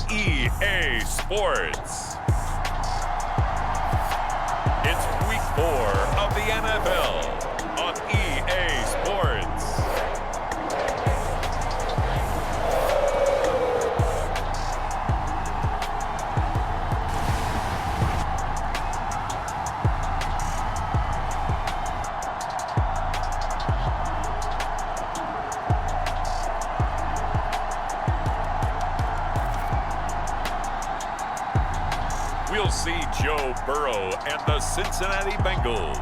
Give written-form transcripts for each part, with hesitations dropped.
EA Sports. It's week 4 of the NFL on EA Sports. We'll see Joe Burrow and the Cincinnati Bengals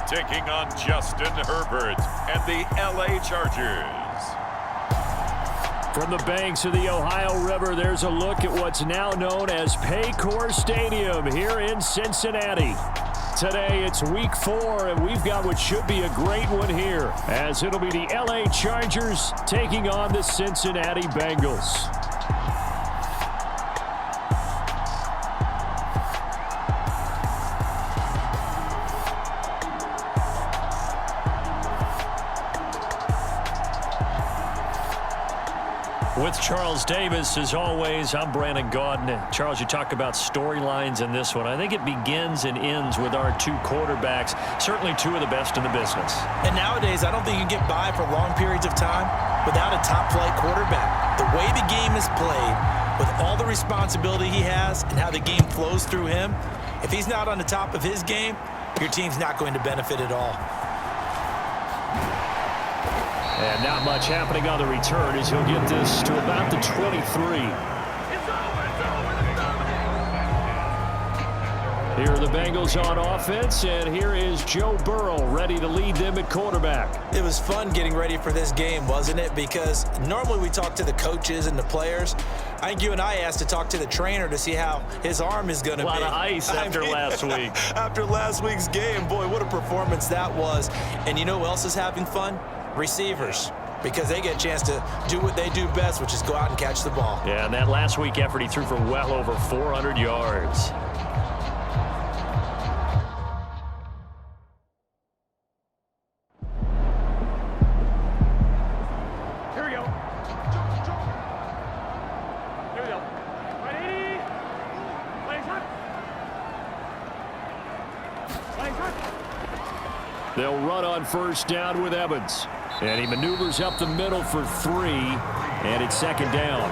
taking on Justin Herbert and the LA Chargers. From the banks of the Ohio River, there's a look at what's now known as Paycor Stadium here in Cincinnati. Today, it's week 4, and we've got what should be a great one here, as it'll be the LA Chargers taking on the Cincinnati Bengals. With Charles Davis, as always, I'm Brandon Gaudin. Charles, you talk about storylines in this one. I think it begins and ends with our two quarterbacks, certainly two of the best in the business. And nowadays, I don't think you can get by for long periods of time without a top-flight quarterback. The way the game is played, with all the responsibility he has and how the game flows through him, if he's not on the top of his game, your team's not going to benefit at all. And not much happening on the return as he'll get this to about the 23. Here are the Bengals on offense, and here is Joe Burrow ready to lead them at quarterback. It was fun getting ready for this game, wasn't it? Because normally we talk to the coaches and the players. I think you and I asked to talk to the trainer to see how his arm is going to be. A lot of ice after last week. After last week's game, boy, what a performance that was. And you know who else is having fun? Receivers, because they get a chance to do what they do best, which is go out and catch the ball. Yeah, and that last week effort, he threw for well over 400 yards. Here we go. Here we go. Ready? Legs up. Legs up. They'll run on first down with Evans. And he maneuvers up the middle for 3, and it's second down.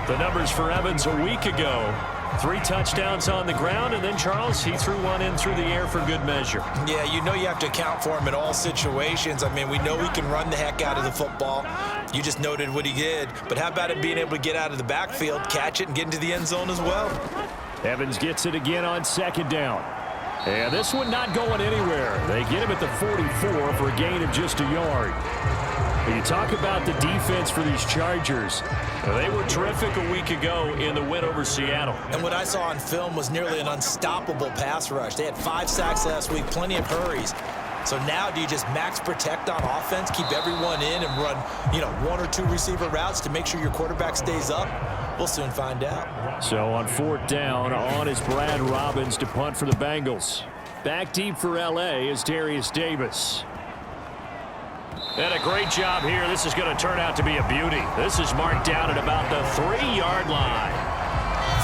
The numbers for Evans a week ago. 3 touchdowns on the ground, and then, Charles, he threw one in through the air for good measure. Yeah, you know you have to account for him in all situations. I mean, we know he can run the heck out of the football. You just noted what he did. But how about him being able to get out of the backfield, catch it, and get into the end zone as well? Evans gets it again on second down. And this one not going anywhere. They get him at the 44 for a gain of just a yard. When you talk about the defense for these Chargers, they were terrific a week ago in the win over Seattle. And what I saw on film was nearly an unstoppable pass rush. They had 5 sacks last week, plenty of hurries. So now do you just max protect on offense, keep everyone in, and run, 1 or 2 receiver routes to make sure your quarterback stays up? We'll soon find out. So on 4th down, on is Brad Robbins to punt for the Bengals. Back deep for L.A. is Darius Davis. And a great job here. This is going to turn out to be a beauty. This is marked down at about the 3-yard line.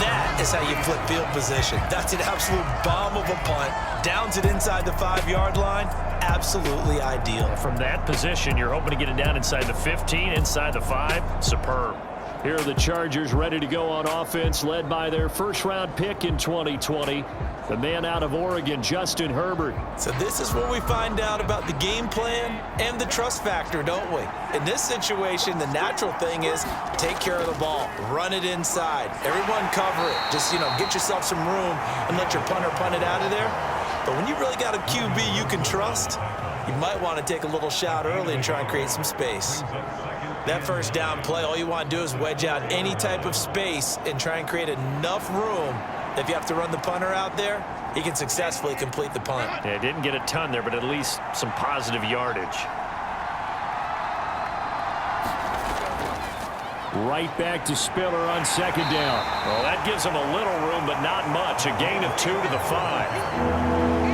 That is how you flip field position. That's an absolute bomb of a punt. Downs it inside the 5-yard line. Absolutely ideal. From that position, you're hoping to get it down inside the 15, inside the 5. Superb. Here are the Chargers ready to go on offense, led by their first-round pick in 2020, the man out of Oregon, Justin Herbert. So this is where we find out about the game plan and the trust factor, don't we? In this situation, the natural thing is take care of the ball, run it inside, everyone cover it. Just, get yourself some room and let your punter punt it out of there. But when you really got a QB you can trust, you might want to take a little shot early and try and create some space. That first down play, all you want to do is wedge out any type of space and try and create enough room. If you have to run the punter out there, he can successfully complete the punt. Yeah, didn't get a ton there, but at least some positive yardage. Right back to Spiller on second down. Well, that gives him a little room, but not much. A gain of 2 to the 5.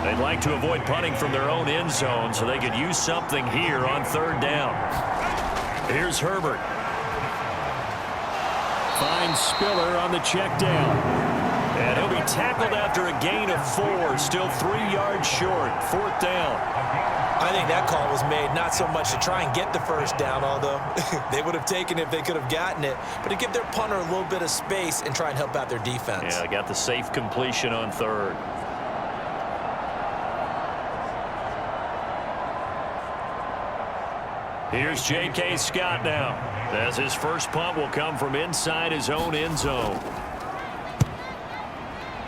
They'd like to avoid punting from their own end zone, so they could use something here on 3rd down. Here's Herbert. finds Spiller on the check down. And he'll be tackled after a gain of 4, still 3 yards short, 4th down. I think that call was made not so much to try and get the first down, although they would have taken it if they could have gotten it, but to give their punter a little bit of space and try and help out their defense. Yeah, got the safe completion on 3rd. Here's J.K. Scott now, as his first punt will come from inside his own end zone.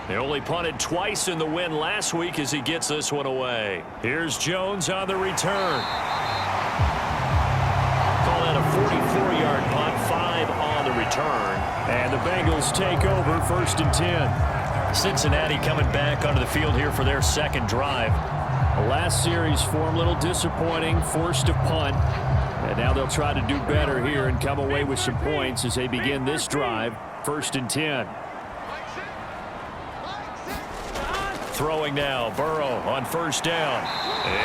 They only punted twice in the win last week as he gets this one away. Here's Jones on the return. Call that a 44-yard punt, 5 on the return. And the Bengals take over 1st and 10. Cincinnati coming back onto the field here for their second drive. The last series for him, a little disappointing, forced to punt. And now they'll try to do better here and come away with some points as they begin this drive, 1st and 10. Throwing now, Burrow on 1st down.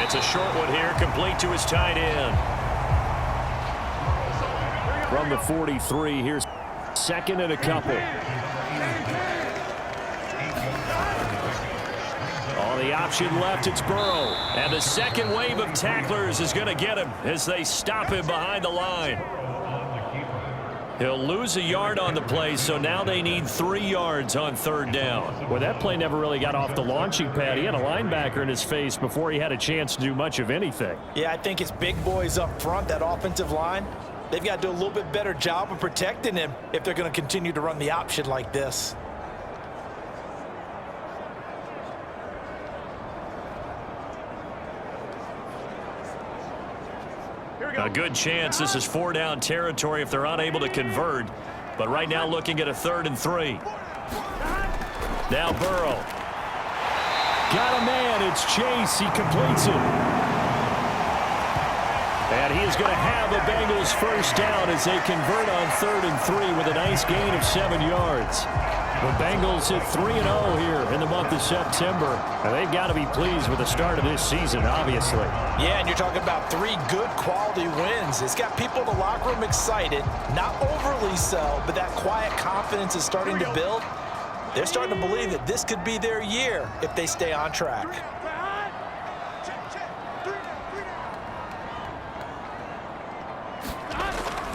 It's a short one here, complete to his tight end. From the 43, here's 2nd and a couple. On the option left, it's Burrow. And the second wave of tacklers is going to get him as they stop him behind the line. He'll lose a yard on the play, so now they need 3 yards on 3rd down. Well, that play never really got off the launching pad. He had a linebacker in his face before he had a chance to do much of anything. Yeah, I think it's big boys up front, that offensive line. They've got to do a little bit better job of protecting him if they're going to continue to run the option like this. A good chance this is 4-down territory if they're unable to convert. But right now looking at a 3rd and 3. Now Burrow. Got a man. It's Chase. He completes it. And he is going to have a Bengals first down as they convert on 3rd and 3 with a nice gain of 7 yards. The Bengals at 3-0 here in the month of September. And they've got to be pleased with the start of this season, obviously. Yeah, and you're talking about 3 good quality wins. It's got people in the locker room excited, not overly so, but that quiet confidence is starting to build. They're starting to believe that this could be their year if they stay on track.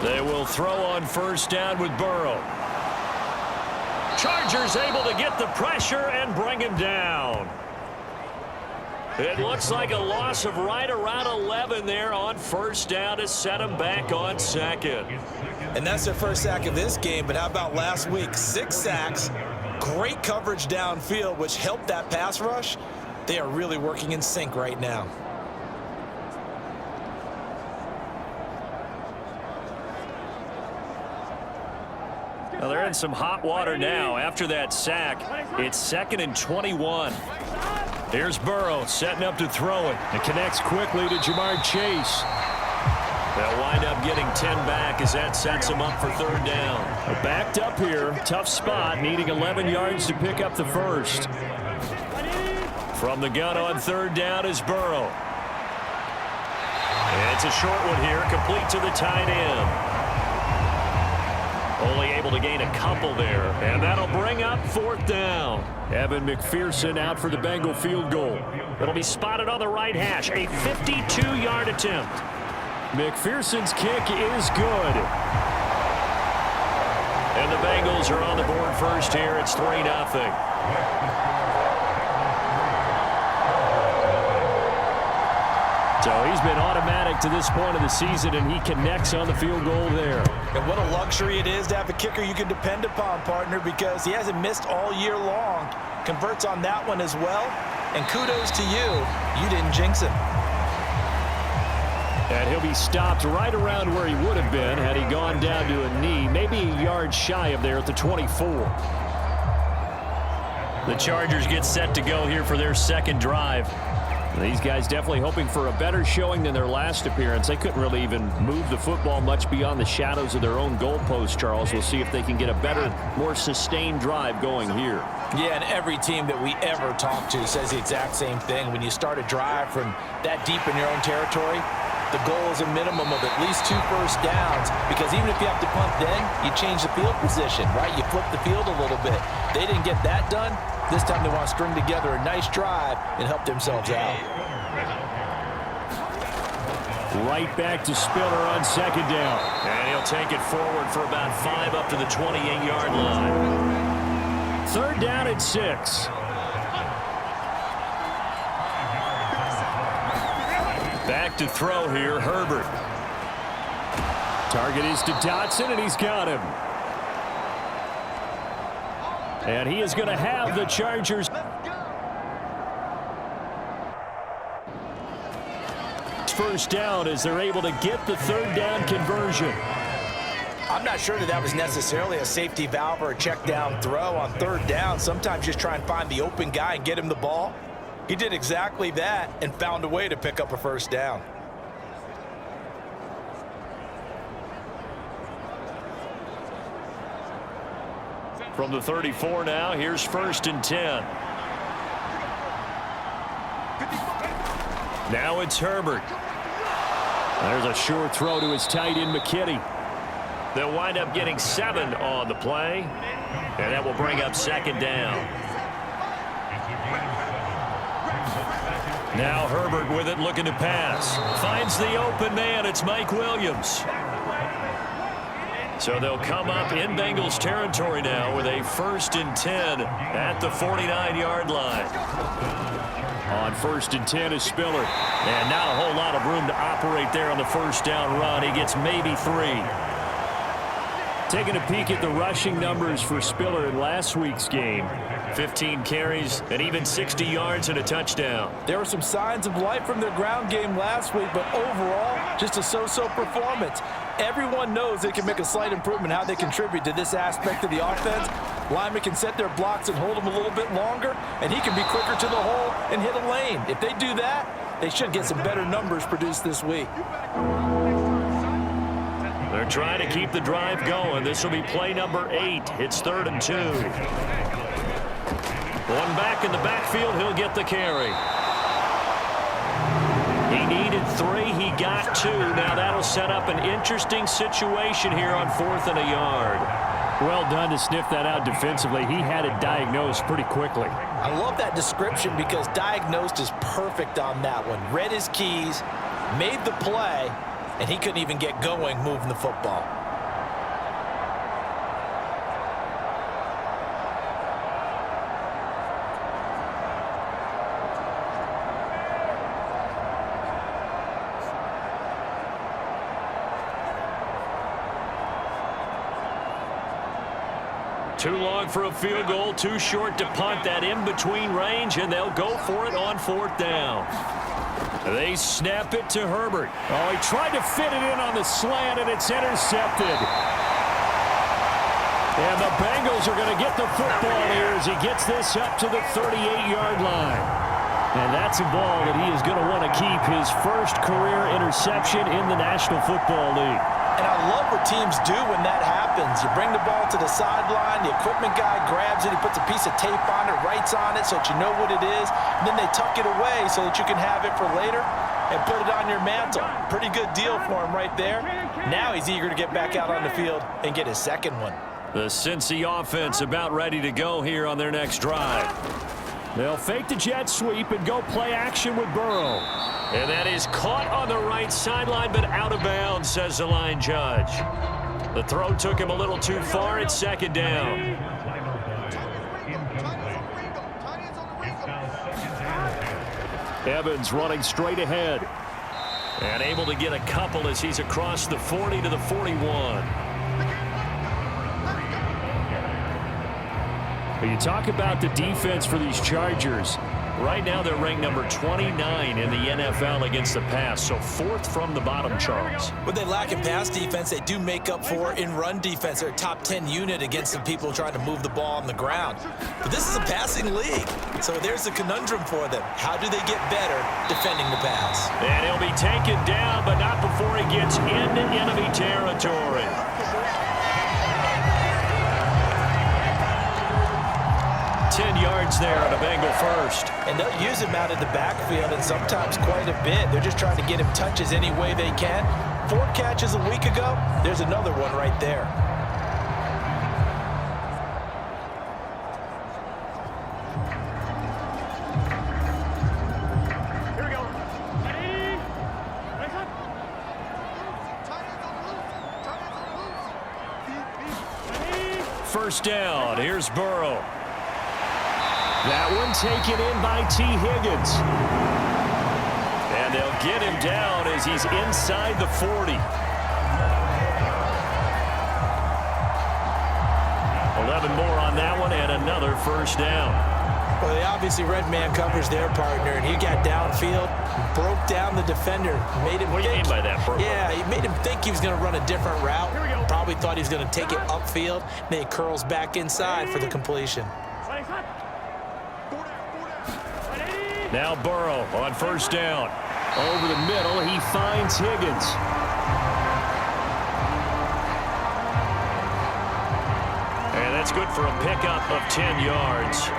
They will throw on 1st down with Burrow. Chargers able to get the pressure and bring him down. It looks like a loss of right around 11 there on 1st down to set him back on 2nd. And that's their first sack of this game, but how about last week? 6 sacks, great coverage downfield, which helped that pass rush. They are really working in sync right now. Well, they're in some hot water now after that sack. It's 2nd and 21. Here's Burrow setting up to throw it. It connects quickly to Jamar Chase. They'll wind up getting 10 back as that sets them up for 3rd down. Backed up here, tough spot, needing 11 yards to pick up the first. From the gun on 3rd down is Burrow. And it's a short one here, complete to the tight end. Only able to gain a couple there, and that'll bring up 4th down. Evan McPherson out for the Bengal field goal. It'll be spotted on the right hash, a 52-yard attempt. McPherson's kick is good. And the Bengals are on the board first here. It's 3-0. So he's been automatic to this point of the season, and he connects on the field goal there. And what a luxury it is to have a kicker you can depend upon, partner, because he hasn't missed all year long. Converts on that one as well. And kudos to you. You didn't jinx him. And he'll be stopped right around where he would have been had he gone down to a knee, maybe a yard shy of there at the 24. The Chargers get set to go here for their second drive. These guys definitely hoping for a better showing than their last appearance. They couldn't really even move the football much beyond the shadows of their own goalpost, Charles. We'll see if they can get a better, more sustained drive going here. Yeah, and every team that we ever talk to says the exact same thing. When you start a drive from that deep in your own territory, the goal is a minimum of at least 2 first downs, because even if you have to punt then, you change the field position, right? You flip the field a little bit. They didn't get that done. This time they want to string together a nice drive and help themselves out. Right back to Spiller on second down. And he'll take it forward for about 5 up to the 28-yard line. Third down and 6. Back to throw here, Herbert. Target is to Dotson, and he's got him. And he is going to have the Chargers. First down as they're able to get the third down conversion. I'm not sure that was necessarily a safety valve or a check down throw on third down. Sometimes just try and find the open guy and get him the ball. He did exactly that and found a way to pick up a first down. From the 34 now, here's 1st and 10. Now it's Herbert. There's a short throw to his tight end, McKinney. They'll wind up getting 7 on the play, and that will bring up 2nd down. Now Herbert with it, looking to pass. Finds the open man. It's Mike Williams. So they'll come up in Bengals territory now with a 1st and 10 at the 49-yard line. On 1st and 10 is Spiller. And not a whole lot of room to operate there on the first down run. He gets maybe 3. Taking a peek at the rushing numbers for Spiller in last week's game. 15 carries and even 60 yards and a touchdown. There were some signs of life from their ground game last week, but overall, just a so-so performance. Everyone knows they can make a slight improvement how they contribute to this aspect of the offense. Linemen can set their blocks and hold them a little bit longer, and he can be quicker to the hole and hit a lane. If they do that, they should get some better numbers produced this week. They're trying to keep the drive going. This will be play number 8. It's 3rd and 2. One back in the backfield. He'll get the carry. He needed 3. He got 2. Now that'll set up an interesting situation here on 4th and a yard. Well done to sniff that out defensively. He had it diagnosed pretty quickly. I love that description because diagnosed is perfect on that one. Read his keys, made the play, and he couldn't even get going moving the football. Too long for a field goal, too short to punt that in-between range, and they'll go for it on 4th down. They snap it to Herbert. Oh, he tried to fit it in on the slant, and it's intercepted. And the Bengals are going to get the football here as he gets this up to the 38-yard line. And that's a ball that he is going to want to keep, his first career interception in the National Football League. And I love what teams do when that happens. You bring the ball to the sideline, the equipment guy grabs it, he puts a piece of tape on it, writes on it so that you know what it is, and then they tuck it away so that you can have it for later and put it on your mantle. Pretty good deal for him right there. Now he's eager to get back out on the field and get his second one. The Cincy offense about ready to go here on their next drive. They'll fake the jet sweep and go play action with Burrow. And that is caught on the right sideline, but out of bounds, says the line judge. The throw took him a little too far. It's 2nd down. Evans running straight ahead. And able to get a couple as he's across the 40 to the 41. You talk about the defense for these Chargers. Right now they're ranked number 29 in the NFL against the pass, so 4th from the bottom, Charles. What they lack in pass defense, they do make up for in run defense. They're a top 10 unit against the people trying to move the ball on the ground. But this is a passing league, so there's a conundrum for them. How do they get better defending the pass? And he'll be taken down, but not before he gets into enemy territory. 10 yards there on a Bengal first. And they'll use him out of the backfield, and sometimes quite a bit. They're just trying to get him touches any way they can. 4 catches a week ago. There's another one right there. Here we go. Ready? Wake up. Ready? First down. Here's Burrow. That one taken in by T. Higgins. And they'll get him down as he's inside the 40. 11 more on that one and another first down. Well, they obviously red man covers their partner, and he got downfield, broke down the defender, made him What do you mean by that, Burrow? Yeah, he made him think he was going to run a different route. Here we go. Probably thought he was going to take it upfield. Then he curls back inside for the completion. Ready? Ready? Now Burrow on first down. Over the middle, he finds Higgins. And that's good for a pickup of 10 yards.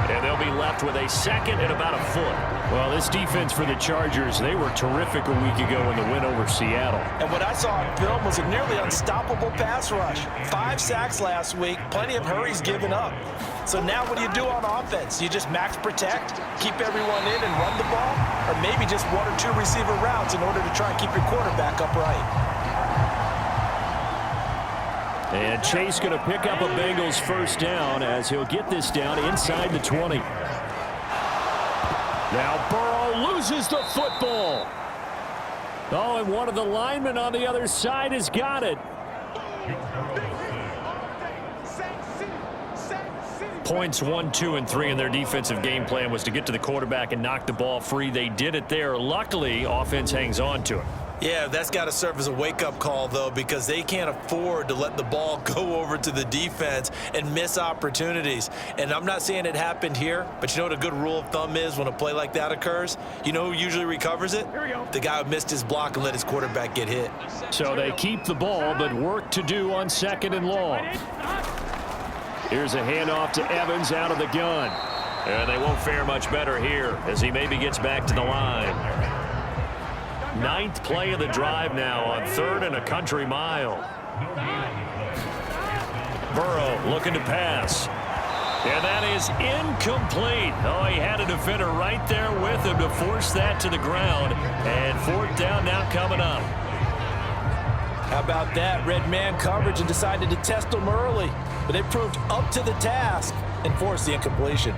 And they'll be left with a second and about a foot. Well, this defense for the Chargers, they were terrific a week ago in the win over Seattle. And what I saw on film was a nearly unstoppable pass rush. 5 sacks last week, plenty of hurries given up. So now what do you do on offense? You just max protect, keep everyone in and run the ball, or maybe just 1 or 2 receiver routes in order to try and keep your quarterback upright. And Chase going to pick up a Bengals first down as he'll get this down inside the 20. Now Burrow loses the football. Oh, and one of the linemen on the other side has got it. Points 1, 2, and 3 in their defensive game plan was to get to the quarterback and knock the ball free. They did it there. Luckily, offense hangs on to it. Yeah, that's got to serve as a wake-up call, though, because they can't afford to let the ball go over to the defense and miss opportunities. And I'm not saying it happened here, but you know what a good rule of thumb is when a play like that occurs? You know who usually recovers it? Here we go. The guy who missed his block and let his quarterback get hit. So they keep the ball, but work to do on second and long. Here's a handoff to Evans out of the gun. And they won't fare much better here as he maybe gets back to the line. 9th play of the drive now on 3rd and a country mile. Burrow looking to pass. And that is incomplete. Oh, he had a defender right there with him to force that to the ground. And 4th down now coming up. How about that? Red man coverage and decided to test them early. But they proved up to the task and forced the incompletion.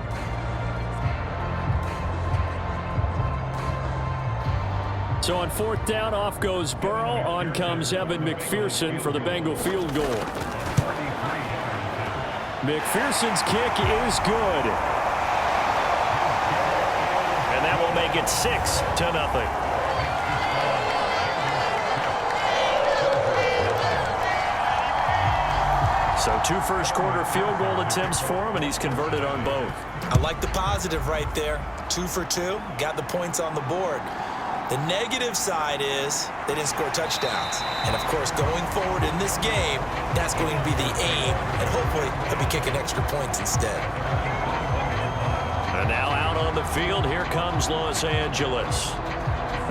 So on 4th down, off goes Burrow. On comes Evan McPherson for the Bengal field goal. McPherson's kick is good. And that will make it 6-0. So 2 first-quarter field goal attempts for him, and he's converted on both. I like the positive right there. 2 for 2, got the points on the board. The negative side is they didn't score touchdowns. And, of course, going forward in this game, that's going to be the aim. And hopefully he'll be kicking extra points instead. And now out on the field, here comes Los Angeles.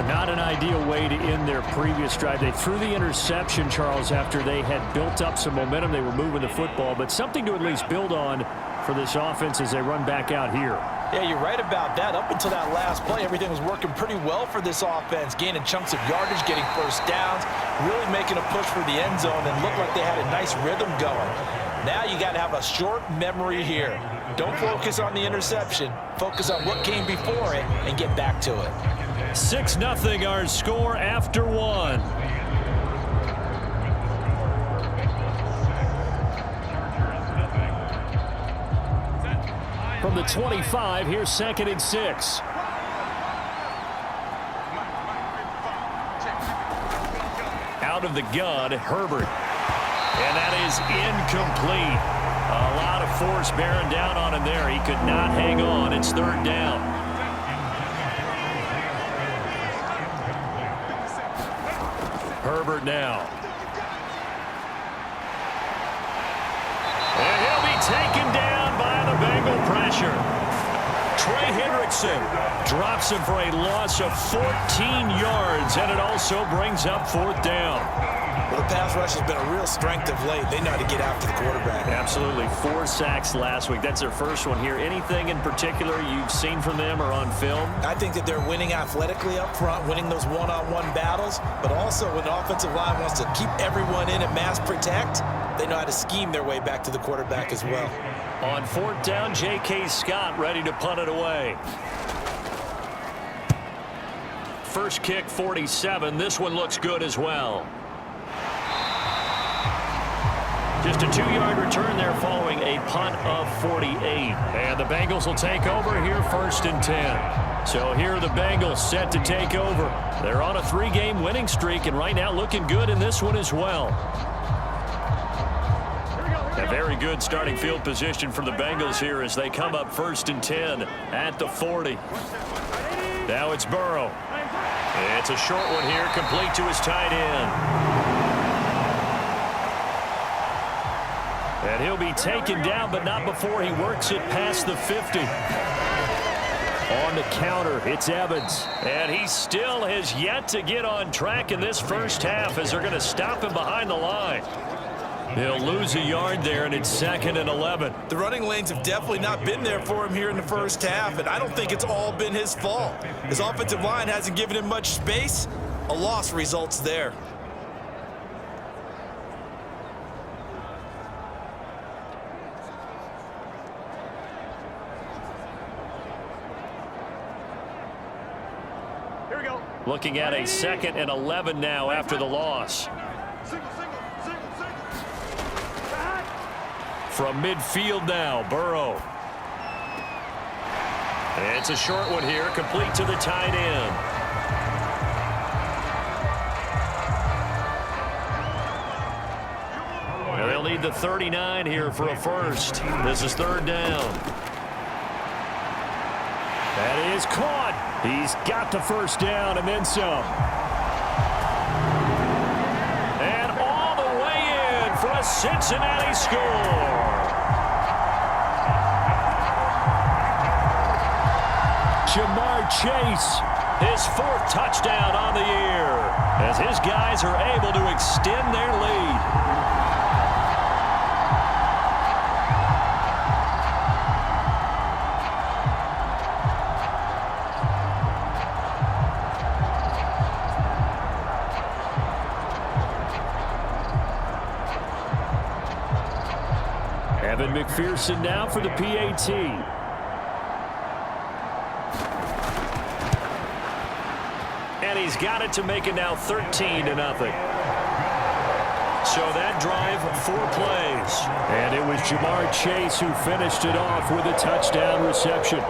Not an ideal way to end their previous drive. They threw the interception, Charles, after they had built up some momentum. They were moving the football, but something to at least build on for this offense as they run back out here. Yeah, you're right about that. Up until that last play, everything was working pretty well for this offense, gaining chunks of yardage, getting first downs, really making a push for the end zone, and looked like they had a nice rhythm going. Now you got to have a short memory here. Don't focus on the interception. Focus on what came before it and get back to it. 6-0 our score after 1. From the 25, here's 2nd and 6. Out of the gun, Herbert. And that is incomplete. A lot of force bearing down on him there. He could not hang on. It's 3rd down. Herbert now. And he'll be taken down by the Bengal pressure. Trey Hendrickson drops him for a loss of 14 yards, and it also brings up 4th down. Well, the pass rush has been a real strength of late. They know how to get after the quarterback. Absolutely. 4 sacks last week. That's their first one here. Anything in particular you've seen from them or on film? I think that they're winning athletically up front, winning those one-on-one battles, but also when the offensive line wants to keep everyone in and mass protect, they know how to scheme their way back to the quarterback as well. On 4th down, J.K. Scott ready to punt it away. First kick, 47. This one looks good as well. Just a 2-yard return there following a punt of 48. And the Bengals will take over here 1st and 10. So here are the Bengals set to take over. They're on a 3-game winning streak and right now looking good in this one as well. A very good starting field position for the Bengals here as they come up 1st and 10 at the 40. Now it's Burrow. It's a short one here, complete to his tight end. And he'll be taken down, but not before he works it past the 50. On the counter, it's Evans. And he still has yet to get on track in this first half as they're going to stop him behind the line. He'll lose a yard there, and it's 2nd and 11. The running lanes have definitely not been there for him here in the first half, and I don't think it's all been his fault. His offensive line hasn't given him much space. A loss results there. Looking at a 2nd and 11 now after the loss. From midfield now, Burrow. It's a short one here, complete to the tight end. And they'll need the 39 here for a first. This is 3rd down. That is caught. He's got the first down and then some. And all the way in for a Cincinnati score. Jamar Chase, his 4th touchdown on the year, as his guys are able to extend their lead. Evan McPherson now for the PAT. And he's got it to make it now 13-0. So that drive, 4 plays. And it was Jamar Chase who finished it off with a touchdown reception.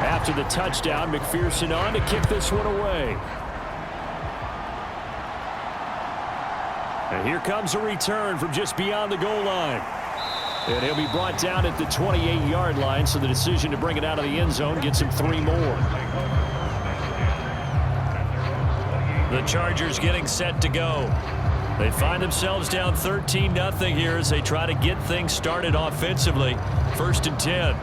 After the touchdown, McPherson on to kick this one away. And here comes a return from just beyond the goal line. And he'll be brought down at the 28-yard line, so the decision to bring it out of the end zone gets him 3 more. The Chargers getting set to go. They find themselves down 13-0 here as they try to get things started offensively. 1st and 10.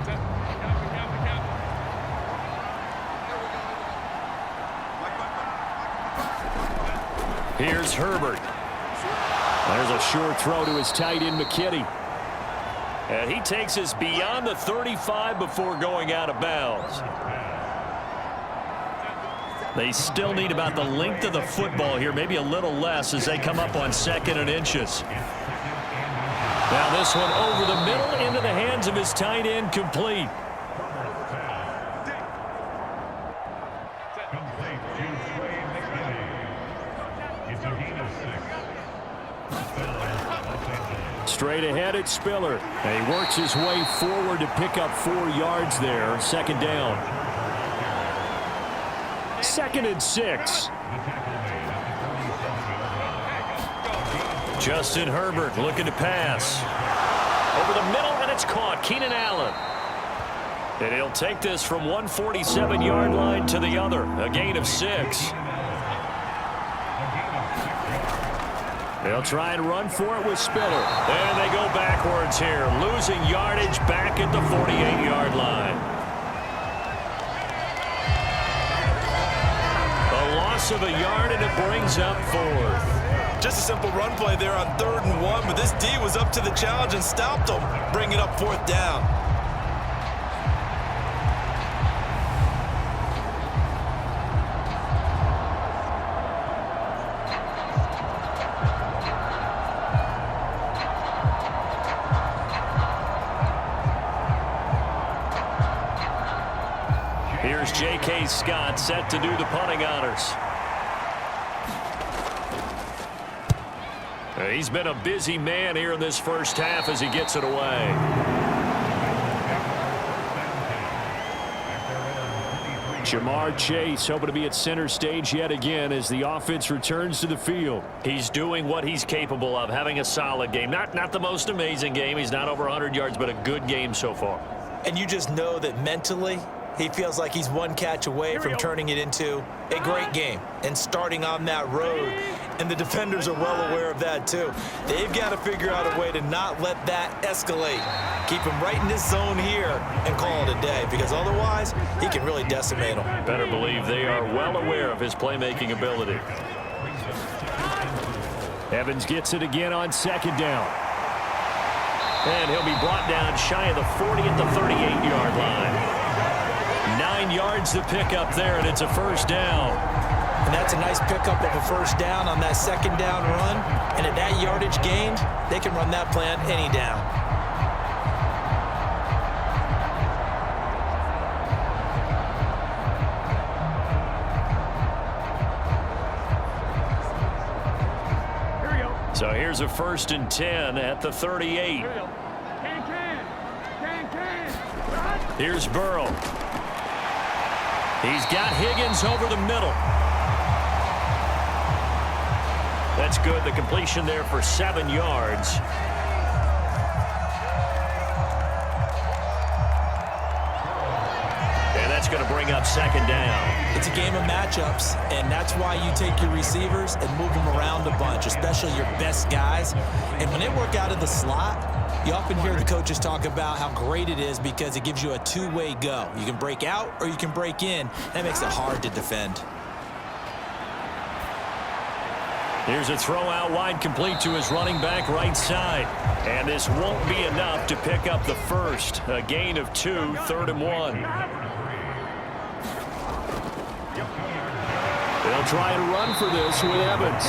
Here's Herbert. There's a short throw to his tight end, McKinney. And he takes us beyond the 35 before going out of bounds. They still need about the length of the football here, maybe a little less as they come up on 2nd and inches. Now this one over the middle into the hands of his tight end, complete. Straight ahead, it's Spiller. And he works his way forward to pick up 4 yards there. 2nd down. 2nd and 6. Justin Herbert looking to pass. Over the middle, and it's caught. Keenan Allen. And he'll take this from 147-yard line to the other, a gain of 6. They'll try and run for it with Spiller. And they go backwards here, losing yardage back at the 48-yard line. A loss of a yard, and it brings up 4th. Just a simple run play there on 3rd and 1, but this D was up to the challenge and stopped them, bringing up 4th down. Here's J.K. Scott set to do the punting honors. He's been a busy man here in this first half as he gets it away. Jamar Chase hoping to be at center stage yet again as the offense returns to the field. He's doing what he's capable of, having a solid game. Not the most amazing game. He's not over 100 yards, but a good game so far. And you just know that mentally, he feels like he's one catch away from turning it into a great game and starting on that road. And the defenders are well aware of that, too. They've got to figure out a way to not let that escalate. Keep him right in this zone here and call it a day, because otherwise he can really decimate them. Better believe they are well aware of his playmaking ability. Evans gets it again on 2nd down. And he'll be brought down shy of the 40 at the 38-yard line. 9 yards to pick up there, and it's a 1st down. And that's a nice pickup of a 1st down on that 2nd down run. And at that yardage gained, they can run that plan any down. Here we go. So here's a 1st and 10 at the 38. Here we go. Can. Here's Burrow. He's got Higgins over the middle. That's good. The completion there for 7 yards. And that's going to bring up 2nd down. It's a game of matchups, and that's why you take your receivers and move them around a bunch, especially your best guys. And when they work out of the slot, you often hear the coaches talk about how great it is because it gives you a two-way go. You can break out or you can break in. That makes it hard to defend. Here's a throw out wide, complete to his running back right side. And this won't be enough to pick up the 1st. A gain of 2, 3rd and 1. They'll try and run for this with Evans.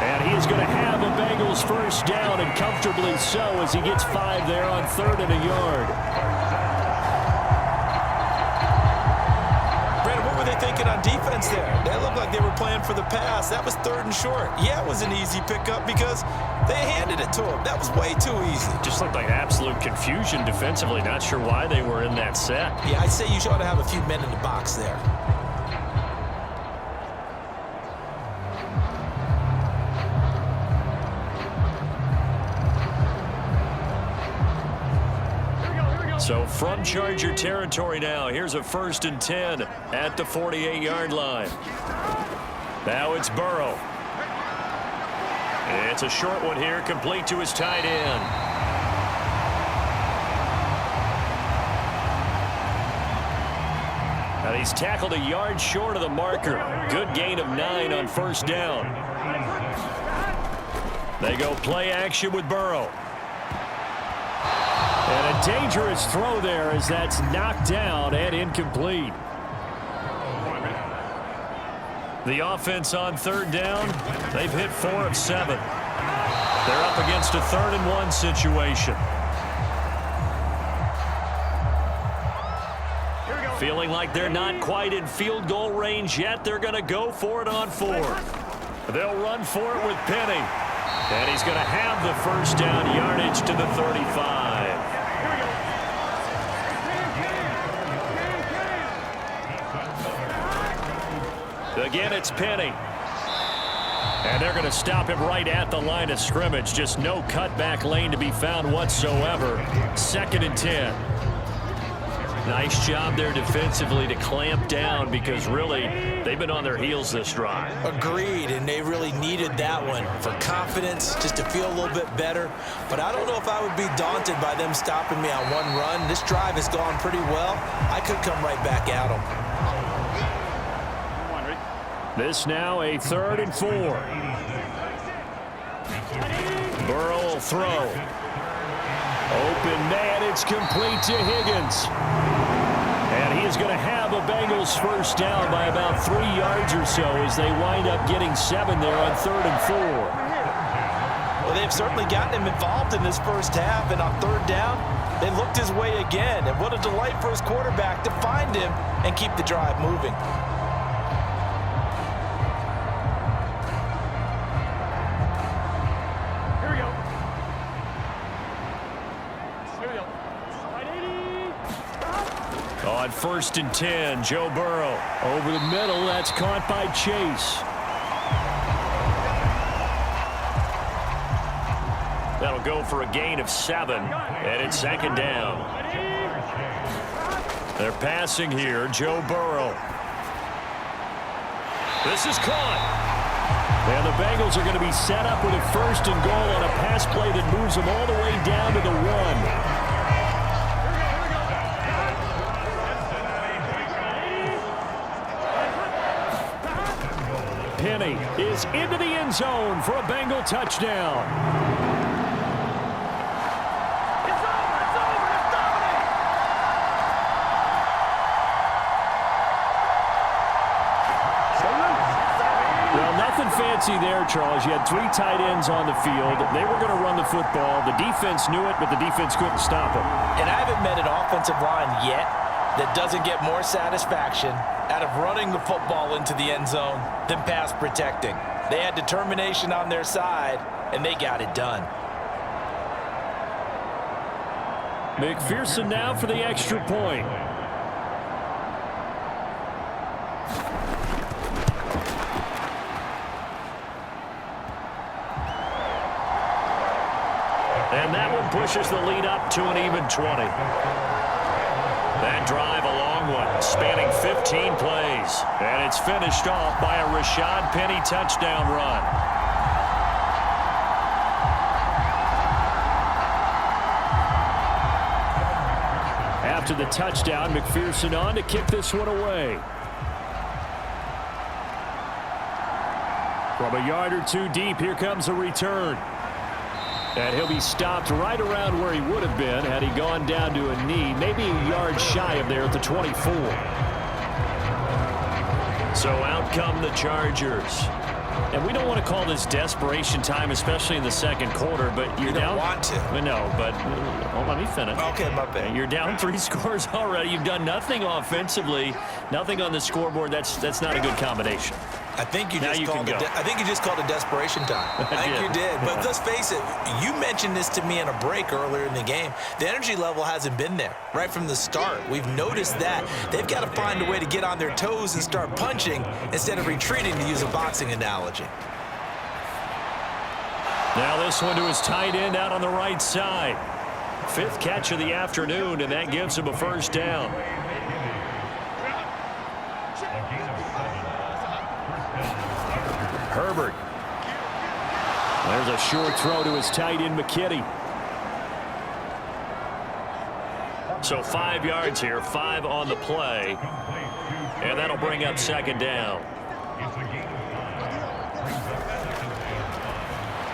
And he is going to have a Bengals 1st down, and comfortably so as he gets 5 there on 3rd and a yard. Brandon, what were they thinking on defense there? They looked like they were playing for the pass. That was 3rd and short. Yeah, it was an easy pickup because they handed it to him. That was way too easy. Just looked like absolute confusion defensively. Not sure why they were in that set. Yeah, I'd say you ought to have a few men in the box there. So from Charger territory now, here's a 1st and 10 at the 48-yard line. Now it's Burrow. It's a short one here, complete to his tight end. And he's tackled a yard short of the marker. Good gain of 9 on 1st down. They go play action with Burrow. And a dangerous throw there as that's knocked down and incomplete. The offense on 3rd down, they've hit 4 of 7. They're up against a 3rd and 1 situation. Feeling like they're not quite in field goal range yet. They're going to go for it on 4th. They'll run for it with Penny. And he's going to have the 1st down, yardage to the 35. Again, it's Penny. And they're going to stop him right at the line of scrimmage. Just no cutback lane to be found whatsoever. 2nd and 10. Nice job there defensively to clamp down because really they've been on their heels this drive. Agreed, and they really needed that one for confidence, just to feel a little bit better. But I don't know if I would be daunted by them stopping me on one run. This drive has gone pretty well. I could come right back at them. This now a 3rd and 4. Burrow will throw. Open man, it's complete to Higgins. And he is going to have a Bengals first down by about 3 yards or so as they wind up getting 7 there on 3rd and 4. Well, they've certainly gotten him involved in this first half, and on 3rd down, they looked his way again. And what a delight for his quarterback to find him and keep the drive moving. On 1st and 10, Joe Burrow. Over the middle, that's caught by Chase. That'll go for a gain of 7, and it's 2nd down. They're passing here, Joe Burrow. This is caught. And the Bengals are going to be set up with a 1st and goal on a pass play that moves them all the way down to the 1. Penny is into the end zone for a Bengal touchdown. Well, nothing fancy there, Charles. You had 3 tight ends on the field. They were going to run the football. The defense knew it, but the defense couldn't stop them. And I haven't met an offensive line yet that doesn't get more satisfaction out of running the football into the end zone than pass protecting. They had determination on their side, and they got it done. McPherson now for the extra point. And that one pushes the lead up to an even 20. That drive, a long one, spanning 15 plays. And it's finished off by a Rashad Penny touchdown run. After the touchdown, McPherson on to kick this one away. From a yard or 2 deep, here comes a return. And he'll be stopped right around where he would have been had he gone down to a knee, maybe a yard shy of there at the 24. So out come the Chargers. And we don't want to call this desperation time, especially in the second quarter, but you're down. You don't want to. No, but let me finish. Okay, my bad. You're down 3 scores already. You've done nothing offensively, nothing on the scoreboard. That's not a good combination. I think you just called it desperation time. I think you did. But let's face it, you mentioned this to me in a break earlier in the game. The energy level hasn't been there right from the start. We've noticed that. They've got to find a way to get on their toes and start punching instead of retreating, to use a boxing analogy. Now this one to his tight end out on the right side. 5th catch of the afternoon, and that gives him a first down. Herbert. There's a short throw to his tight end, McKitty. So 5 yards here, 5 on the play. And that'll bring up 2nd down.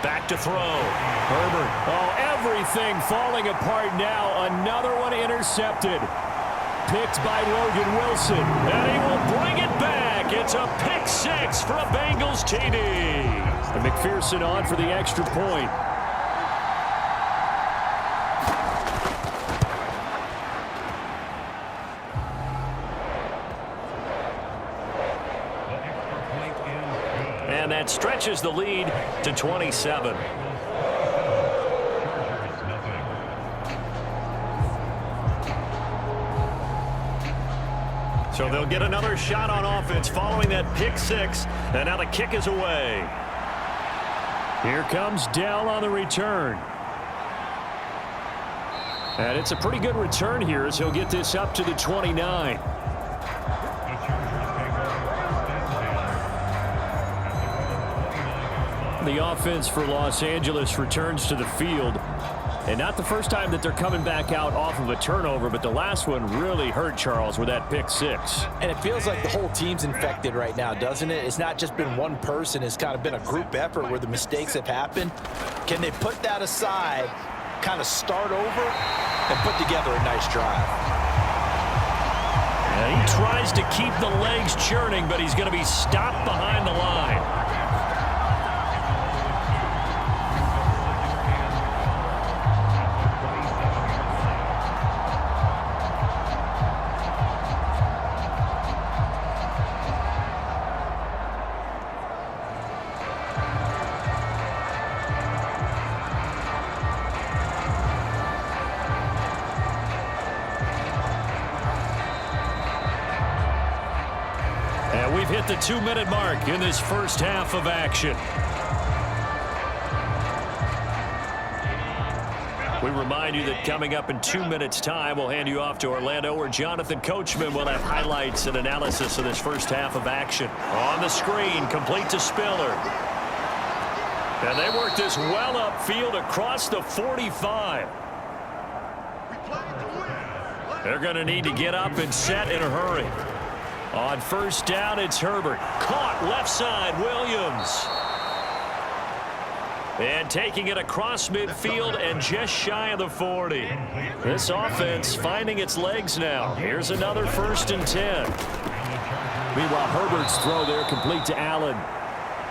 Back to throw. Herbert. Oh, everything falling apart now. Another one intercepted. Picked by Logan Wilson. And he will bring it back. It's a pick 6 for a Bengals TD. And McPherson on for the extra point. And that stretches the lead to 27. So they'll get another shot on offense following that pick 6. And now the kick is away. Here comes Dell on the return. And it's a pretty good return here as he'll get this up to the 29. The offense for Los Angeles returns to the field. And not the first time that they're coming back out off of a turnover, but the last one really hurt, Charles, with that pick six. And it feels like the whole team's infected right now, doesn't it? It's not just been one person. It's kind of been a group effort where the mistakes have happened. Can they put that aside, kind of start over, and put together a nice drive? And he tries to keep the legs churning, but he's going to be stopped behind the line. And we've hit the 2-minute mark in this first half of action. We remind you that coming up in 2 minutes' time, we'll hand you off to Orlando, where Jonathan Coachman will have highlights and analysis of this first half of action. On the screen, complete to Spiller. And they work this well upfield across the 45. They're going to need to get up and set in a hurry. On first down, it's Herbert. Caught left side, Williams. And taking it across midfield and just shy of the 40. This offense finding its legs now. Here's another 1st and 10. Meanwhile, Herbert's throw there complete to Allen.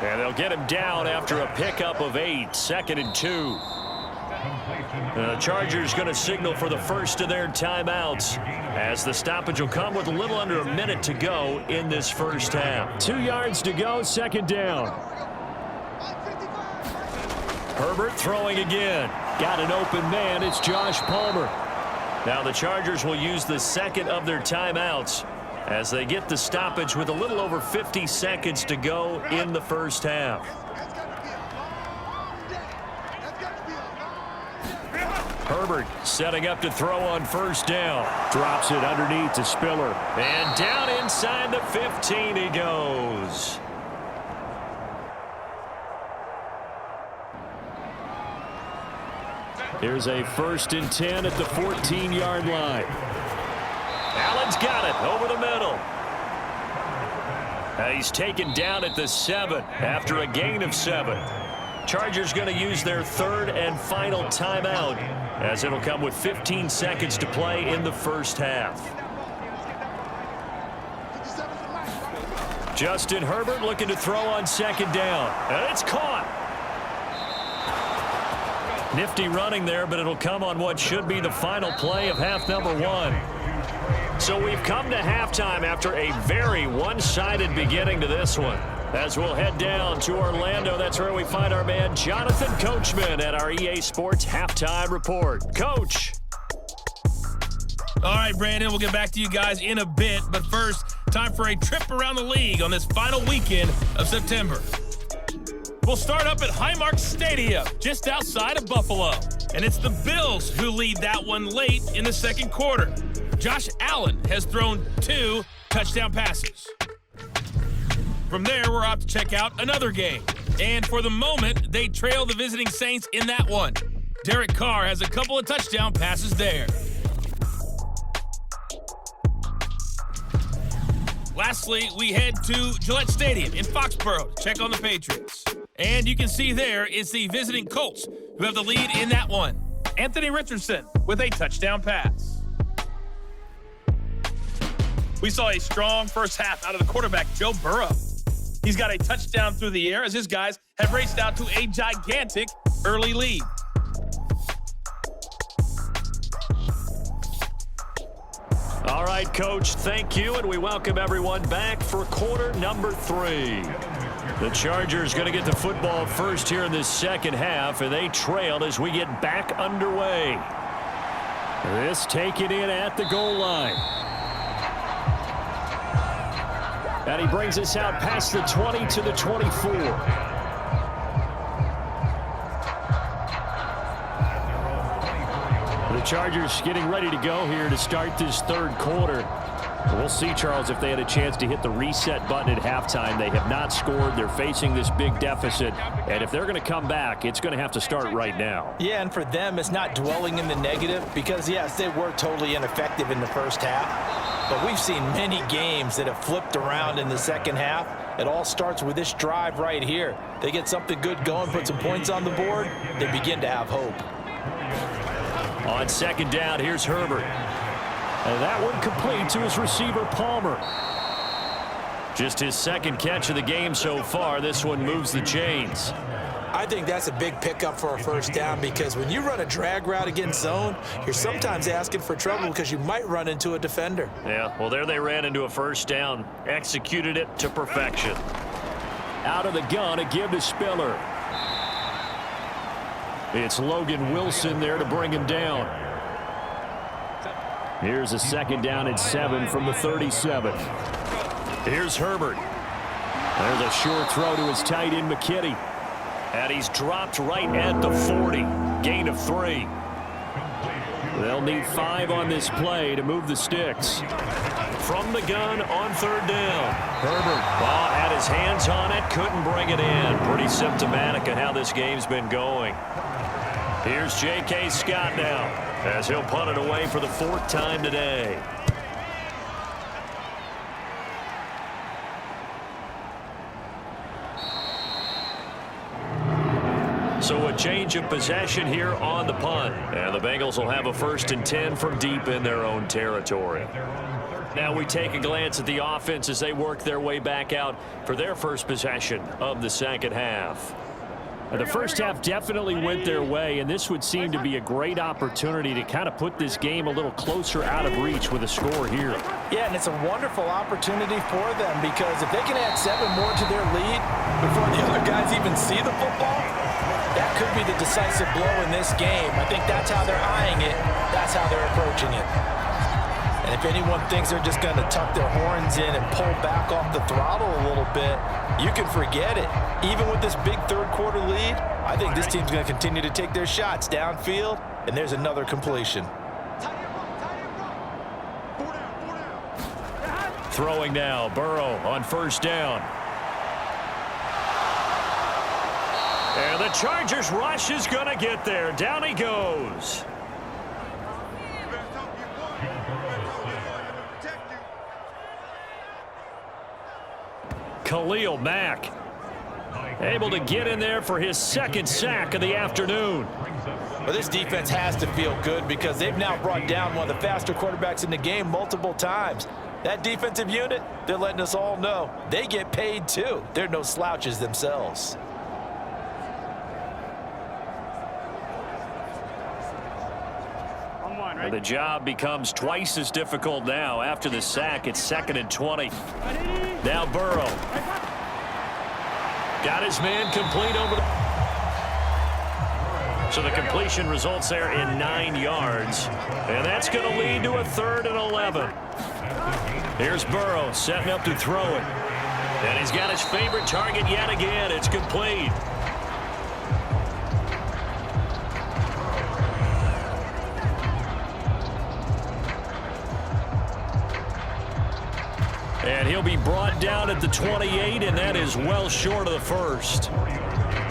And they'll get him down after a pickup of 8, 2nd and 2. The Chargers going to signal for the first of their timeouts, as the stoppage will come with a little under a minute to go in this first half. 2 yards to go, 2nd down. Herbert throwing again. Got an open man. It's Josh Palmer. Now the Chargers will use the second of their timeouts as they get the stoppage with a little over 50 seconds to go in the first half. Herbert setting up to throw on first down. Drops it underneath to Spiller. And down inside the 15 he goes. Here's a 1st and 10 at the 14-yard line. Allen's got it over the middle. He's taken down at the 7 after a gain of 7. Chargers going to use their 3rd and final timeout, as it'll come with 15 seconds to play in the first half. Justin Herbert looking to throw on 2nd down. And it's caught. Nifty running there, but it'll come on what should be the final play of half number 1. So we've come to halftime after a very one-sided beginning to this one. As we'll head down to Orlando, that's where we find our man Jonathan Coachman at our EA Sports Halftime Report. Coach. All right, Brandon, we'll get back to you guys in a bit. But first, time for a trip around the league on this final weekend of September. We'll start up at Highmark Stadium, just outside of Buffalo. And it's the Bills who lead that one late in the second quarter. Josh Allen has thrown 2 touchdown passes. From there, we're off to check out another game. And for the moment, they trail the visiting Saints in that one. Derek Carr has a couple of touchdown passes there. Lastly, we head to Gillette Stadium in Foxborough to check on the Patriots. And you can see there is the visiting Colts who have the lead in that one. Anthony Richardson with a touchdown pass. We saw a strong first half out of the quarterback, Joe Burrow. He's got a touchdown through the air as his guys have raced out to a gigantic early lead. All right, Coach, thank you, and we welcome everyone back for quarter number 3. The Chargers going to get the football first here in this second half, and they trail as we get back underway. This taken in at the goal line. And he brings us out past the 20 to the 24. The Chargers getting ready to go here to start this third quarter. We'll see, Charles, if they had a chance to hit the reset button at halftime. They have not scored. They're facing this big deficit. And if they're going to come back, it's going to have to start right now. Yeah, and for them, it's not dwelling in the negative because, yes, they were totally ineffective in the first half. But we've seen many games that have flipped around in the second half. It all starts with this drive right here. They get something good going, put some points on the board, they begin to have hope. On second down, here's Herbert. And that one complete to his receiver, Palmer. Just his second catch of the game so far. This one moves the chains. I think that's a big pickup for a first down because when you run a drag route against zone, you're sometimes asking for trouble because you might run into a defender. Yeah, well, there they ran into a first down. Executed it to perfection. Out of the gun, a give to Spiller. It's Logan Wilson there to bring him down. Here's a second down and 7 from the 37. Here's Herbert. There's a short throw to his tight end, McKinney. And he's dropped right at the 40. Gain of 3. They'll need 5 on this play to move the sticks. From the gun on third down. Herbert had his hands on it, couldn't bring it in. Pretty symptomatic of how this game's been going. Here's J.K. Scott now as he'll punt it away for the 4th time today. So a change of possession here on the punt. And the Bengals will have a 1st and 10 from deep in their own territory. Now we take a glance at the offense as they work their way back out for their first possession of the second half. The first half definitely went their way, and this would seem to be a great opportunity to kind of put this game a little closer out of reach with a score here. Yeah, and it's a wonderful opportunity for them because if they can add 7 more to their lead before the other guys even see the football, that could be the decisive blow in this game. I think that's how they're eyeing it. That's how they're approaching it. And if anyone thinks they're just going to tuck their horns in and pull back off the throttle a little bit, you can forget it. Even with this big third quarter lead, I think this team's going to continue to take their shots downfield, and there's another completion. Throwing now, Burrow on first down. And the Chargers rush is going to get there. Down he goes. Khalil Mack able to get in there for his 2nd sack of the afternoon. Well, this defense has to feel good because they've now brought down one of the faster quarterbacks in the game multiple times. That defensive unit, they're letting us all know they get paid too. They're no slouches themselves. And the job becomes twice as difficult now. After the sack, it's 2nd and 20. Now Burrow. Got his man complete over the... So the completion results there in 9 yards. And that's going to lead to a 3rd and 11. Here's Burrow setting up to throw it. And he's got his favorite target yet again. It's complete. And he'll be brought down at the 28, and that is well short of the 1st.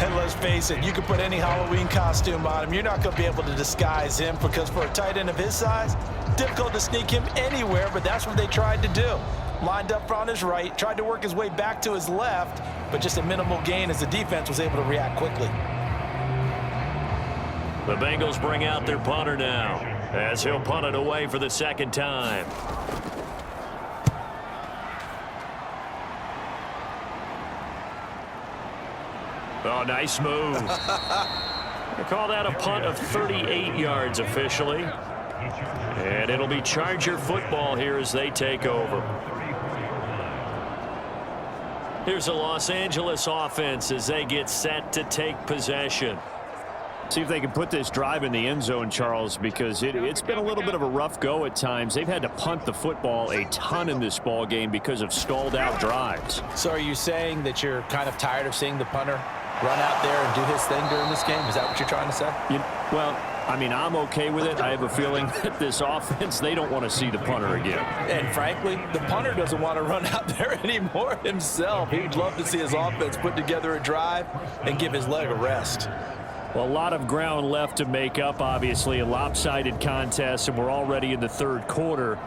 And let's face it, you can put any Halloween costume on him. You're not going to be able to disguise him because for a tight end of his size, difficult to sneak him anywhere, but that's what they tried to do. Lined up on his right, tried to work his way back to his left, but just a minimal gain as the defense was able to react quickly. The Bengals bring out their punter now as he'll punt it away for the 2nd time. Oh, nice move. They call that a punt of 38 yards officially. And it'll be Charger football here as they take over. Here's the Los Angeles offense as they get set to take possession. See if they can put this drive in the end zone, Charles, because it's been a little bit of a rough go at times. They've had to punt the football a ton in this ball game because of stalled out drives. So are you saying that you're kind of tired of seeing the punter run out there and do his thing during this game? Is that what you're trying to say? Well, I mean, I'm okay with it. I have a feeling that this offense, they don't want to see the punter again. And frankly, the punter doesn't want to run out there anymore himself. He'd love to see his offense put together a drive and give his leg a rest. Well, a lot of ground left to make up, obviously. A lopsided contest, and we're already in the third quarter.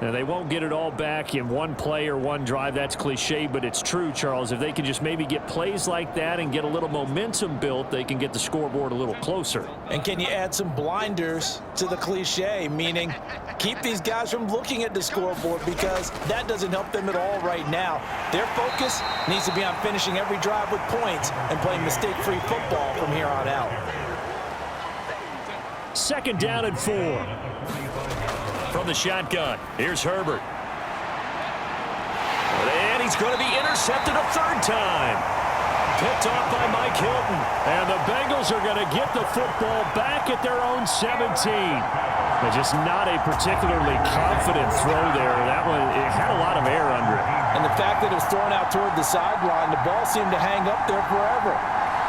Now, they won't get it all back in one play or one drive. That's cliche, but it's true, Charles. If they can just maybe get plays like that and get a little momentum built, they can get the scoreboard a little closer. And can you add some blinders to the cliche, meaning keep these guys from looking at the scoreboard, because that doesn't help them at all right now. Their focus needs to be on finishing every drive with points and playing mistake-free football from here on out. 2nd down and 4. From the shotgun, here's Herbert. And he's going to be intercepted a third time. Picked off by Mike Hilton. And the Bengals are going to get the football back at their own 17. But just not a particularly confident throw there. That one, it had a lot of air under it. And the fact that it was thrown out toward the sideline, the ball seemed to hang up there forever.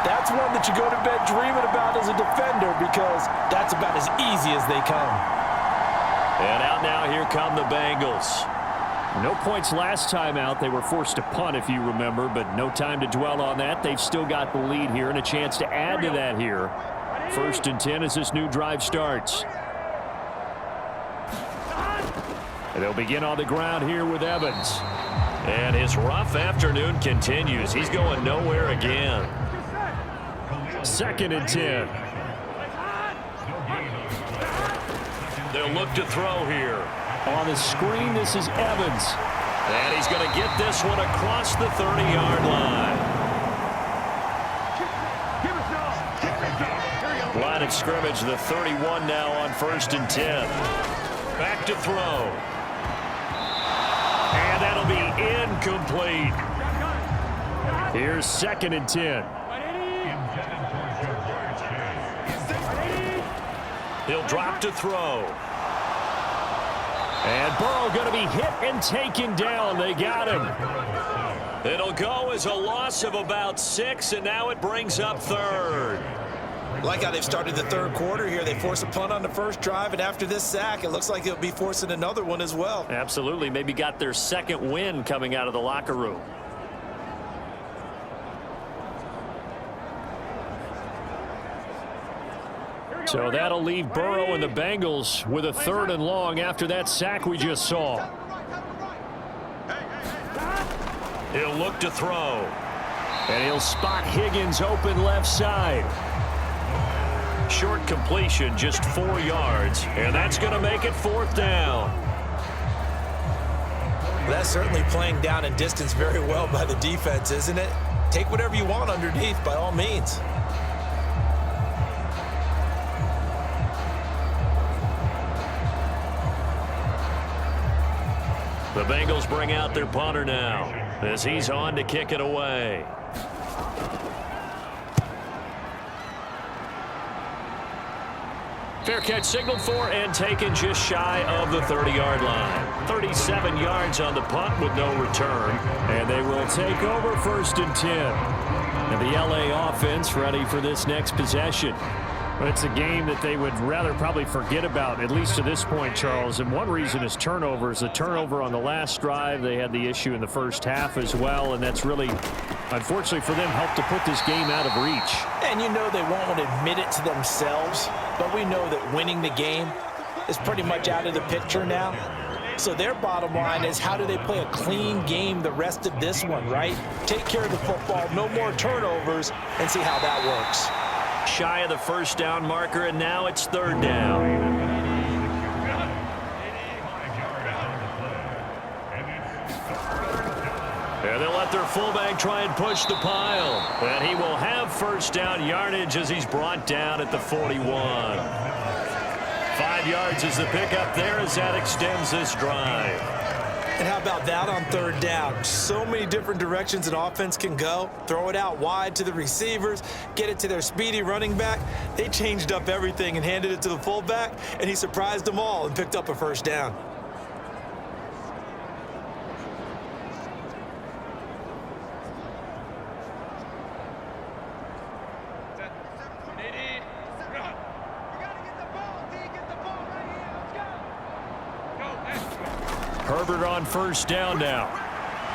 That's one that you go to bed dreaming about as a defender, because that's about as easy as they come. And out now, here come the Bengals. No points last time out. They were forced to punt, if you remember, but no time to dwell on that. They've still got the lead here and a chance to add to that here. 1st and 10 as this new drive starts. And they'll begin on the ground here with Evans. And his rough afternoon continues. He's going nowhere again. 2nd and 10. They'll look to throw here. On the screen, this is Evans. And he's going to get this one across the 30-yard line. Line of scrimmage, the 31 now on 1st and 10. Back to throw. And that'll be incomplete. Here's 2nd and 10. He'll drop to throw. And Burrow going to be hit and taken down. They got him. It'll go as a loss of about 6, and now it brings up 3rd. Like how they've started the third quarter here. They force a punt on the first drive, and after this sack, it looks like they'll be forcing another one as well. Absolutely. Maybe got their 2nd win coming out of the locker room. So that'll leave Burrow and the Bengals with a 3rd and long after that sack we just saw. He'll look to throw. And he'll spot Higgins open left side. Short completion, just 4 yards. And that's going to make it 4th down. That's certainly playing down and distance very well by the defense, isn't it? Take whatever you want underneath, by all means. The Bengals bring out their punter now as he's on to kick it away. Fair catch signaled for and taken just shy of the 30-yard line. 37 yards on the punt with no return. And they will take over 1st and 10. And the LA offense ready for this next possession. But it's a game that they would rather probably forget about, at least to this point, Charles. And one reason is turnovers. A turnover on the last drive. They had the issue in the first half as well. And that's really, unfortunately for them, helped to put this game out of reach. And you know they won't want to admit it to themselves. But we know that winning the game is pretty much out of the picture now. So their bottom line is, how do they play a clean game the rest of this one, right? Take care of the football, no more turnovers, and see how that works. Shy of the 1st down marker, and now it's 3rd down. And they'll let their fullback try and push the pile. And he will have 1st down yardage as he's brought down at the 41. 5 yards is the pickup there as that extends this drive. And how about that on 3rd down? So many different directions an offense can go. Throw it out wide to the receivers, get it to their speedy running back. They changed up everything and handed it to the fullback, and he surprised them all and picked up a 1st down. Herbert on first down now.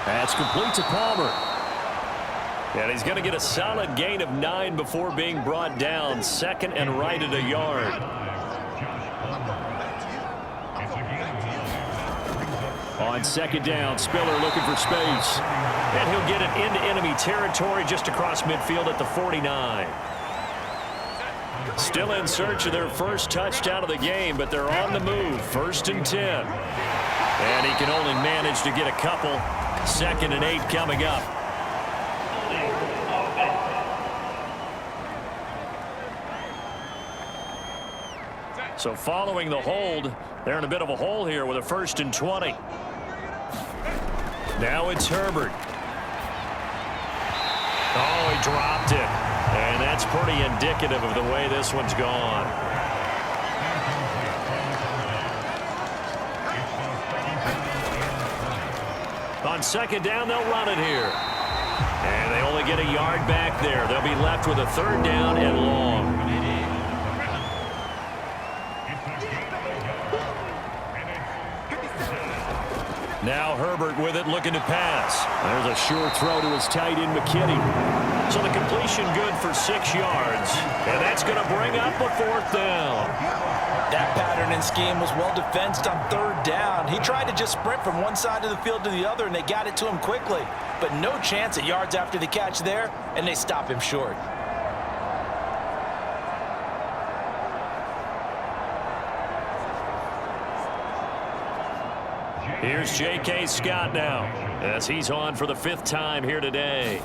That's complete to Palmer. And he's going to get a solid gain of 9 before being brought down. Second and right at a yard. On second down, Spiller looking for space. And he'll get it into enemy territory just across midfield at the 49. Still in search of their first touchdown of the game, but they're on the move. 1st and 10. And he can only manage to get a couple. 2nd and 8 coming up. So following the hold, they're in a bit of a hole here with a 1st and 20. Now it's Herbert. Oh, he dropped it. And that's pretty indicative of the way this one's gone. On second down, they'll run it here. And they only get a yard back there. They'll be left with a 3rd down and long. Now Herbert with it, looking to pass. There's a sure throw to his tight end, McKinney. So the completion good for 6 yards. And that's going to bring up a 4th down. That pattern and scheme was well defensed on 3rd down. He tried to just sprint from one side of the field to the other, and they got it to him quickly. But no chance at yards after the catch there, and they stop him short. Here's J.K. Scott now, as he's on for the 5th time here today.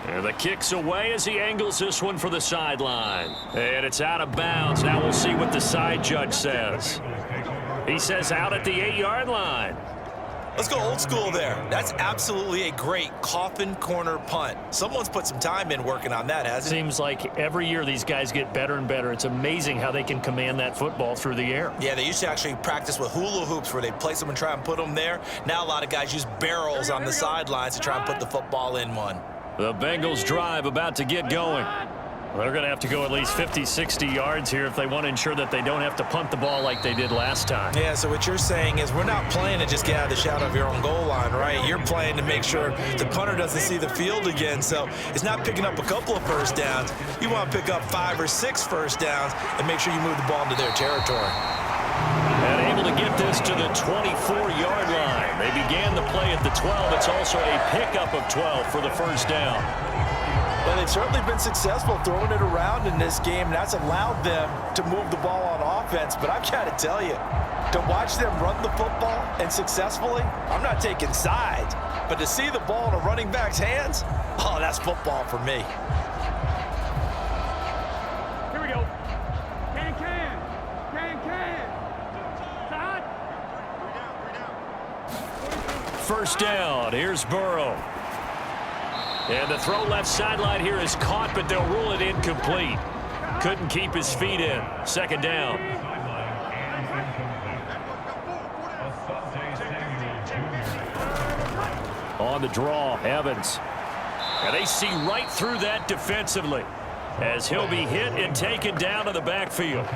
And the kick's away as he angles this one for the sideline. And it's out of bounds. Now we'll see what the side judge says. He says out at the 8-yard line. Let's go old school there. That's absolutely a great coffin corner punt. Someone's put some time in working on that, hasn't it? Seems like every year these guys get better and better. It's amazing how they can command that football through the air. Yeah, they used to actually practice with hula hoops where they place them and try and put them there. Now a lot of guys use barrels on the sidelines to try and put the football in one. The Bengals drive about to get going. They're going to have to go at least 50, 60 yards here if they want to ensure that they don't have to punt the ball like they did last time. Yeah, so what you're saying is we're not playing to just get out of the shadow of your own goal line, right? You're playing to make sure the punter doesn't see the field again. So it's not picking up a couple of first downs. You want to pick up 5 or 6 first downs and make sure you move the ball into their territory. And able to get this to the 24-yard line. They began the play at the 12. It's also a pickup of 12 for the first down. Well, they've certainly been successful throwing it around in this game, and that's allowed them to move the ball on offense. But I've got to tell you, to watch them run the football and successfully, I'm not taking sides, but to see the ball in a running back's hands, oh, that's football for me. Here we go. Can. Todd. First down. Here's Burrow. And the throw left sideline here is caught, but they'll rule it incomplete. Couldn't keep his feet in. Second down. On the draw, Evans. And they see right through that defensively as he'll be hit and taken down to the backfield.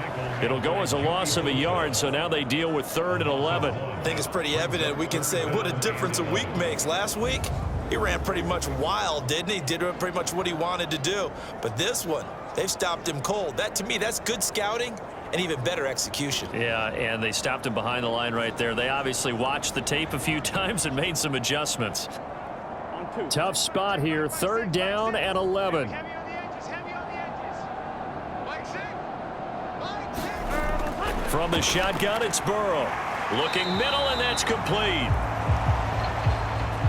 It'll go as a loss of a yard, so now they deal with 3rd and 11. I think it's pretty evident. We can say what a difference a week makes. Last week, he ran pretty much wild, didn't he? Did pretty much what he wanted to do. But this one, they've stopped him cold. That, to me, that's good scouting and even better execution. Yeah, and they stopped him behind the line right there. They obviously watched the tape a few times and made some adjustments. Tough spot here. 3rd down and 11. From the shotgun, it's Burrow. Looking middle, and that's complete.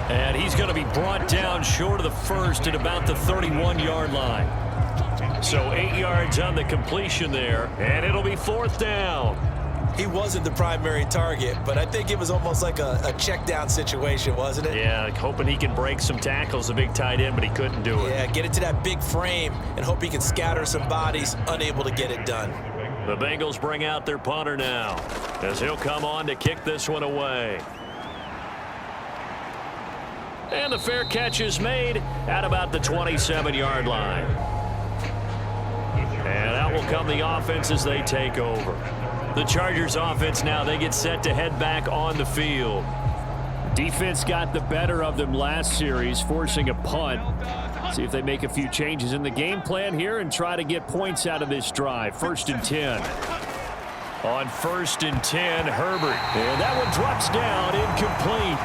And he's going to be brought down short of the first at about the 31-yard line. So 8 yards on the completion there, and it'll be 4th down. He wasn't the primary target, but I think it was almost like a check down situation, wasn't it? Yeah, hoping he can break some tackles, the big tight end, but he couldn't do it. Yeah, get it to that big frame and hope he can scatter some bodies, unable to get it done. The Bengals bring out their punter now, as he'll come on to kick this one away. And the fair catch is made at about the 27-yard line. And out will come the offense as they take over. The Chargers offense now, they get set to head back on the field. Defense got the better of them last series, forcing a punt. See if they make a few changes in the game plan here and try to get points out of this drive. 1st and 10. On 1st and 10, Herbert. And that one drops down, incomplete.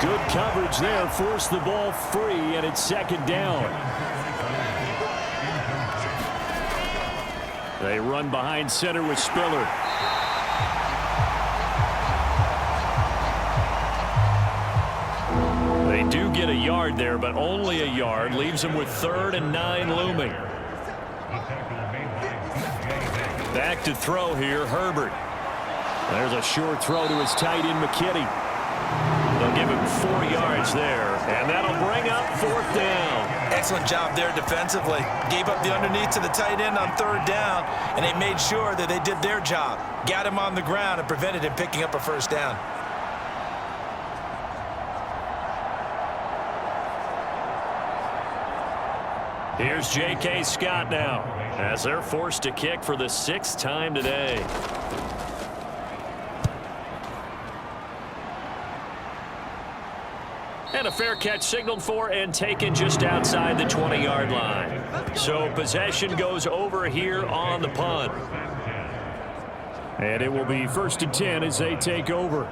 Good coverage there, forced the ball free, and it's 2nd down. They run behind center with Spiller. They do get a yard there, but only a yard. Leaves them with 3rd and 9 looming. Back to throw here, Herbert. There's a short throw to his tight end, McKinney. They'll give him 4 yards there, and that'll bring up 4th down. Excellent job there defensively. Gave up the underneath to the tight end on 3rd down, and they made sure that they did their job. Got him on the ground and prevented him picking up a 1st down. Here's J.K. Scott now, as they're forced to kick for the 6th time today. And a fair catch signaled for and taken just outside the 20-yard line. So possession goes over here on the punt. And it will be 1st and 10 as they take over.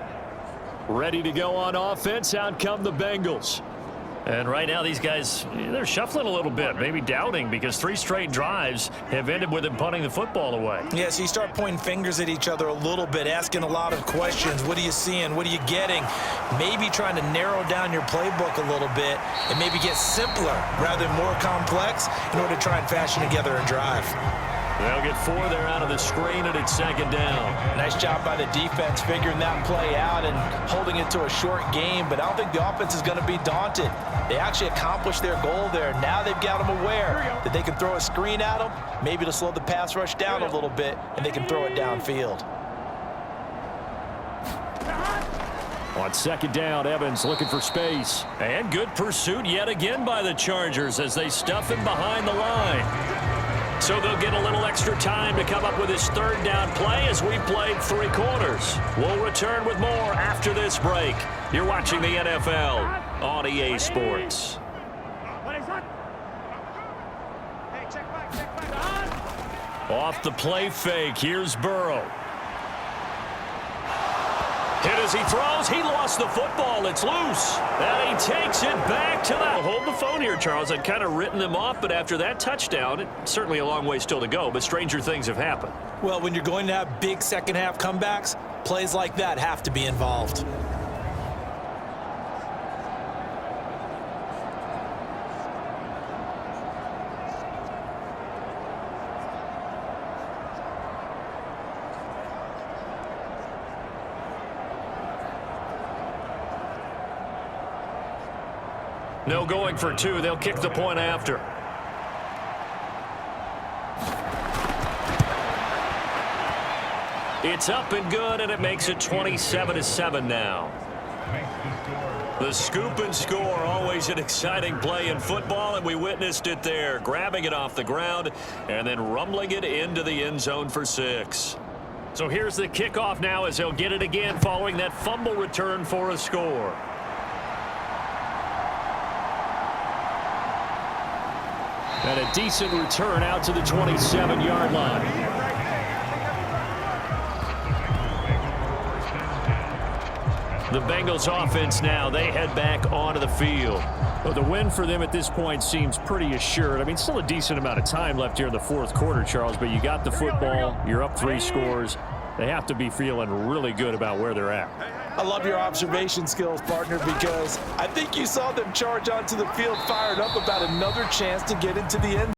Ready to go on offense. Out come the Bengals. And right now these guys, they're shuffling a little bit, maybe doubting, because 3 straight drives have ended with them punting the football away. Yeah, so you start pointing fingers at each other a little bit, asking a lot of questions. What are you seeing? What are you getting? Maybe trying to narrow down your playbook a little bit and maybe get simpler rather than more complex in order to try and fashion together a drive. They'll get 4 there out of the screen, and it's 2nd down. Nice job by the defense figuring that play out and holding it to a short game, but I don't think the offense is going to be daunted. They actually accomplished their goal there. Now they've got them aware that they can throw a screen at them, maybe to slow the pass rush down a little bit, and they can throw it downfield. On 2nd down, Evans looking for space. And good pursuit yet again by the Chargers as they stuff him behind the line. So they'll get a little extra time to come up with his 3rd down play as we played 3 quarters. We'll return with more after this break. You're watching the NFL on EA Sports. Off the play fake, here's Burrow. Hit as he throws. He lost the football. It's loose. And he takes it back to the... Hold the phone here, Charles. I'd kind of written them off, but after that touchdown, it's certainly a long way still to go, but stranger things have happened. Well, when you're going to have big second-half comebacks, plays like that have to be involved. No going for 2. They'll kick the point after. It's up and good, and it makes it 27-7 now. The scoop and score, always an exciting play in football, and we witnessed it there, grabbing it off the ground and then rumbling it into the end zone for 6. So here's the kickoff now as they'll get it again following that fumble return for a score. And a decent return out to the 27-yard line. The Bengals offense now, they head back onto the field. Well, the win for them at this point seems pretty assured. I mean, still a decent amount of time left here in the 4th quarter, Charles, but you got the football, you're up 3 scores. They have to be feeling really good about where they're at. I love your observation skills, partner, because I think you saw them charge onto the field fired up about another chance to get into the end